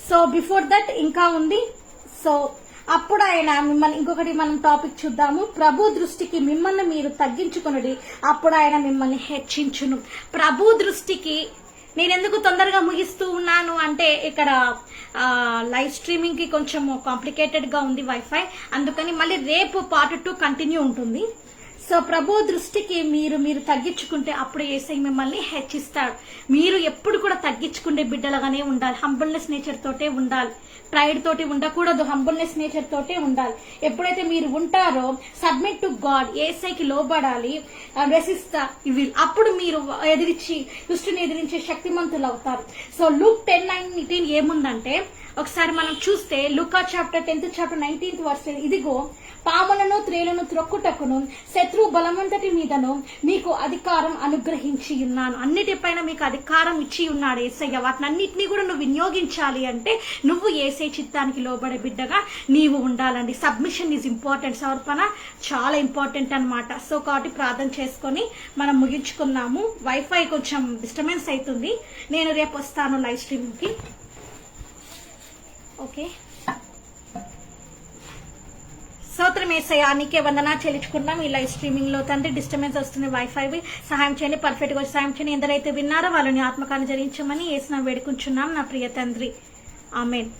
సో బిఫోర్ దట్ ఇంకా ఉంది. సో అప్పుడు ఆయన మిమ్మల్ని ఇంకొకటి మనం టాపిక్ చూద్దాము. ప్రభు దృష్టికి మిమ్మల్ని మీరు తగ్గించుకొనుడి, అప్పుడు ఆయన మిమ్మల్ని హెచ్చించును. ప్రభు దృష్టికి నేను ఎందుకు తొందరగా ముగిస్తూ ఉన్నాను అంటే ఇక్కడ లైవ్ స్ట్రీమింగ్ కి కొంచెం కాంప్లికేటెడ్ గా ఉంది వైఫై, అందుకని మళ్ళీ రేపు పార్ట్ 2 కంటిన్యూ ఉంటుంది. సో ప్రభు దృష్టికి మీరు తగ్గించుకుంటే అప్పుడు యేసయ్య మిమ్మల్ని హెచ్చిస్తాడు. మీరు ఎప్పుడు కూడా తగ్గించుకునే బిడ్డలుగానే ఉండాలి. హంబుల్నెస్ నేచర్ తోటే ఉండాలి, ప్రైడ్ తోటి ఉండకూడదు, హంబుల్నెస్ నేచర్ తోటే ఉండాలి. ఎప్పుడైతే మీరు ఉంటారో సబ్మిట్ టు గాడ్, యేసయ్యకి లోబడాలి, రెసిస్ట్ ద ఈవిల్, అప్పుడు మీరు దుష్టుని ఎదిరించే శక్తిమంతులు అవుతారు. సో లూక్ 10:19 ఏముందంటే ఒకసారి మనం చూస్తే లూకా చాప్టర్ 10:19 వర్స్, ఇదిగో పాములను త్రేలను త్రొక్కుటకును శత్రు బలమంతటి మీదను మీకు అధికారం అనుగ్రహించి ఉన్నాను. అన్నిటిపైన మీకు అధికారం ఇచ్చి ఉన్నాడు యేసయ్య. వాటిని అన్నిటినీ కూడా నువ్వు వినియోగించాలి అంటే నువ్వు యేసయ్య చిత్తానికి లోబడే బిడ్డగా నీవు ఉండాలండి. సబ్మిషన్ ఈజ్ ఇంపార్టెంట్, సమర్పణ చాలా ఇంపార్టెంట్ అన్నమాట. సో కాబట్టి ప్రార్థన చేసుకొని మనం ముగించుకున్నాము. వైఫై కొంచెం డిస్టర్బెన్స్ అవుతుంది. నేను రేపు వస్తాను లైవ్ స్ట్రీమింగ్ కి. ఓకే, స్తోత్రం యేసయ్యా, నీకే వందనా చెల్లించుకుంటాం. ఈ లైవ్ స్ట్రీమింగ్ లో తండ్రి డిస్టర్బెన్స్ వస్తుంది, వైఫై సహాయం చేయండి, పర్ఫెక్ట్ గా సహాయం చేయండి. ఎందరైతే విన్నారో వాళ్ళని ఆత్మకాన్ని జరించమని యేసునామమున వేడుకుంటున్నాం నా ప్రియ తండ్రి, ఆమేన్.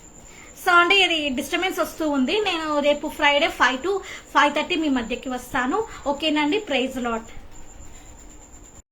సో అండి ఇది డిస్టర్బెన్స్ వస్తూ ఉంది. నేను రేపు ఫ్రైడే 5 to 5:30 మీ మధ్యకి వస్తాను. ఓకేనండి, ప్రైజ్ లార్డ్.